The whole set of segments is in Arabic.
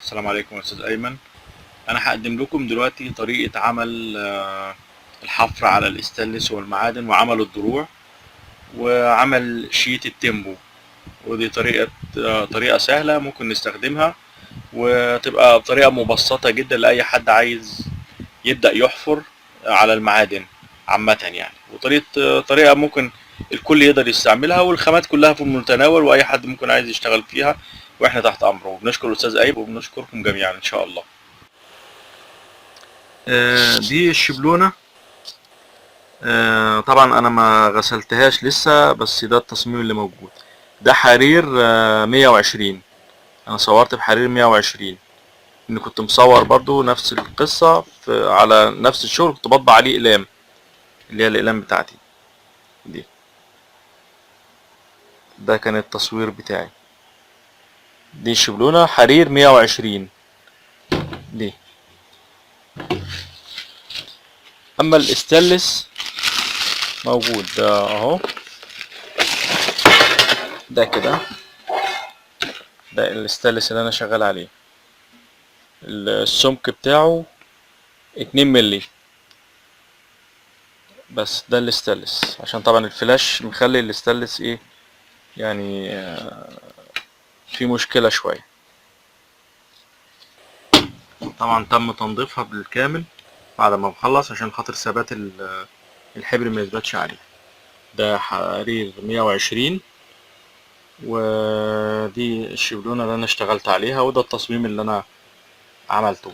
السلام عليكم يا استاذ ايمن. انا هقدم لكم دلوقتي طريقة عمل الحفر على الاستانلس والمعادن وعمل الضروع وعمل شيت التيمبو. ودي طريقة سهلة ممكن نستخدمها، وتبقى بطريقة مبسطة جدا لأي حد عايز يبدأ يحفر على المعادن عامة يعني. طريقة ممكن الكل يقدر يستعملها، والخامات كلها في المتناول وأي حد ممكن عايز يشتغل فيها، واحنا تحت أمره. وبنشكر الأستاذ أيمن وبنشكركم جميعا إن شاء الله. دي الشبلونة. طبعا انا ما غسلتهاش لسه، بس ده التصميم اللي موجود. ده حرير 120. انا صورت بحرير 120، اني كنت مصور برضو نفس القصة على نفس الشغل، كنت بطبع عليه اقلام، اللي هي الاقلام بتاعتي دي. ده كان التصوير بتاعي. دي الشبلونة حرير 120 دي. اما الاستانلس موجود ده اهو. ده كده، ده الاستانلس اللي انا شغال عليه. السمك بتاعه 2 ملي بس. ده الاستانلس، عشان طبعا الفلاش مخلي الاستانلس ايه يعني، في مشكلة شوية. طبعا تم تنظيفها بالكامل بعد ما بخلص، عشان خاطر ثبات الحبر ما يثبتش عليه. ده حرير 120، ودي الشبلونة اللي انا اشتغلت عليها، وده التصميم اللي انا عملته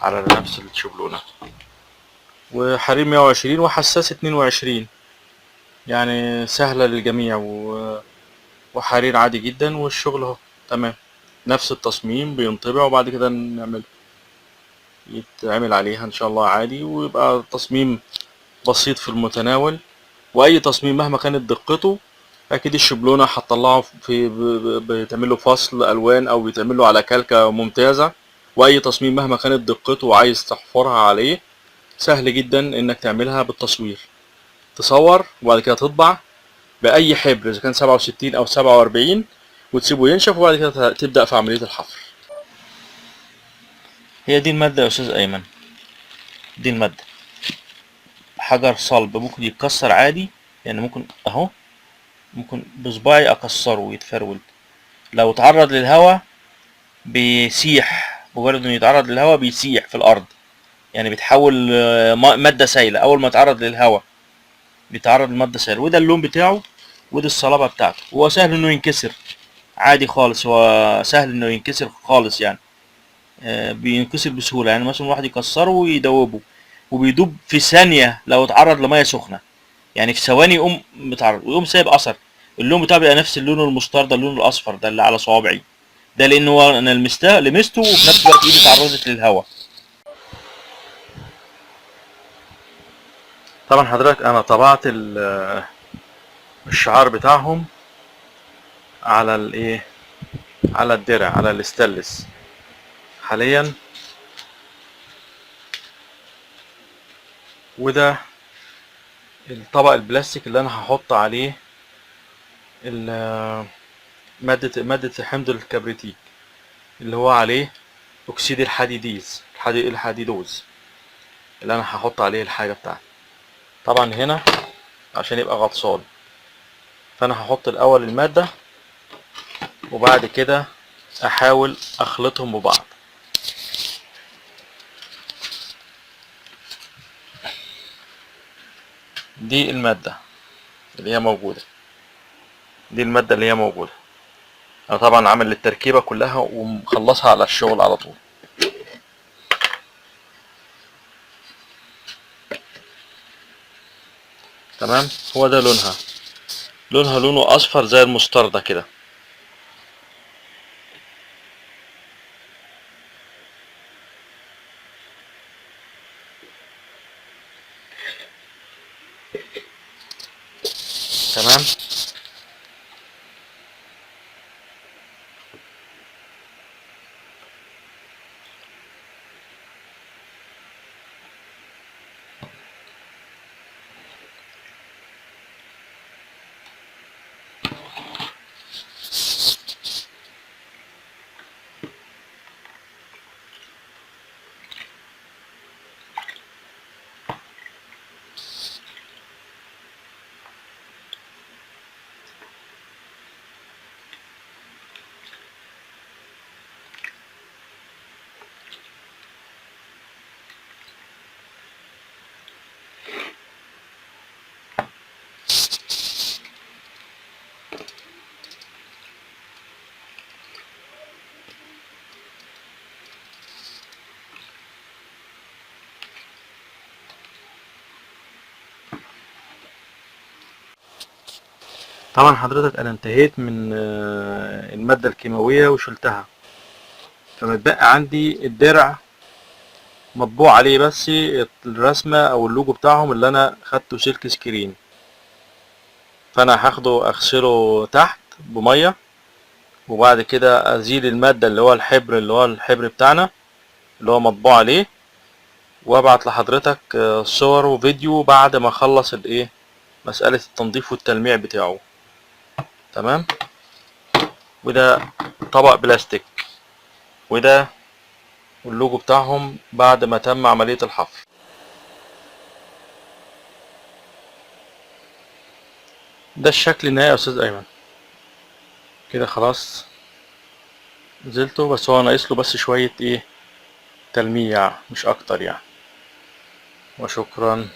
على نفس الشبلونة. وحرير 120 وحساس 22، يعني سهلة للجميع، وحرير عادي جدا، والشغل اهو تمام. نفس التصميم بينطبع، وبعد كده يتعمل عليها ان شاء الله عادي، ويبقى تصميم بسيط في المتناول. واي تصميم مهما كانت دقته، اكيد الشبلونة هتطلعه بيتعمل له فصل الوان، او بيتعمل له على كلكة ممتازة. واي تصميم مهما كانت دقته وعايز تحفرها عليه، سهل جدا انك تعملها بالتصوير. تصور وبعد كده تطبع باي حبر، اذا كان 67 او 47، وتسيبه ينشف، وبعد كده تبدأ في عملية الحفر. هي دي المادة يا استاذ ايمن. دي المادة حجر صلب ممكن يتكسر عادي، يعني ممكن اهو، ممكن بصباعي اكسره ويتفرول. لو اتعرض للهواء بيسيح، مجرد انه يتعرض للهواء بيسيح في الارض، يعني بيتحول مادة سائلة. اول ما يتعرض للهواء بيتعرض لمادة سائلة، وده اللون بتاعه، ودي الصلابة بتاعته. هو سهل انه ينكسر عادي خالص، هو سهل انه ينكسر خالص يعني. بينكسر بسهولة، يعني مثلا واحد يكسره ويدوبه، وبيدوب في ثانية لو اتعرض لمية سخنة. يعني في ثواني يقوم متعرض ويقوم سايب اثر. اللون بتاعه بيبقى نفس اللون المستردة، اللون الاصفر ده اللي على صوابعي ده، لان هو انا لمسته وفي نفس الوقت ايدي اتعرضت للهواء. طبعا حضرتك انا طبعت الشعار بتاعهم على الايه، على الدرع، على الاستانلس حاليا. وده الطبق البلاستيك اللي انا هحط عليه مادة حمض الكبريتيك، اللي هو عليه اكسيد الحديدوز، اللي انا هحط عليه الحاجة بتاعتي. طبعا هنا عشان يبقى غطسان، فانا هحط الاول المادة، وبعد كده احاول اخلطهم ببعض. دي المادة اللي هي موجودة، دي المادة اللي هي موجودة. انا طبعا عامل التركيبة كلها ومخلصها على الشغل على طول. تمام. هو ده لونه اصفر زي المستردة كده. تمام. طبعا حضرتك انا انتهيت من المادة الكيماوية وشلتها، فمتبقى عندي الدرع مطبوع عليه بس الرسمة او اللوجو بتاعهم اللي انا خدته سلك سكرين. فانا هاخده اغسله تحت بمية، وبعد كده ازيل المادة اللي هو الحبر بتاعنا اللي هو مطبوع عليه، وابعت لحضرتك صور وفيديو بعد ما اخلص الايه مسألة التنظيف والتلميع بتاعه. تمام. وده طبق بلاستيك، وده اللوجو بتاعهم بعد ما تم عملية الحفر. ده الشكل النهائي يا استاذ ايمن. كده خلاص نزلته، بس هو ناقص له بس شوية ايه تلميع مش اكتر يعني. وشكرا.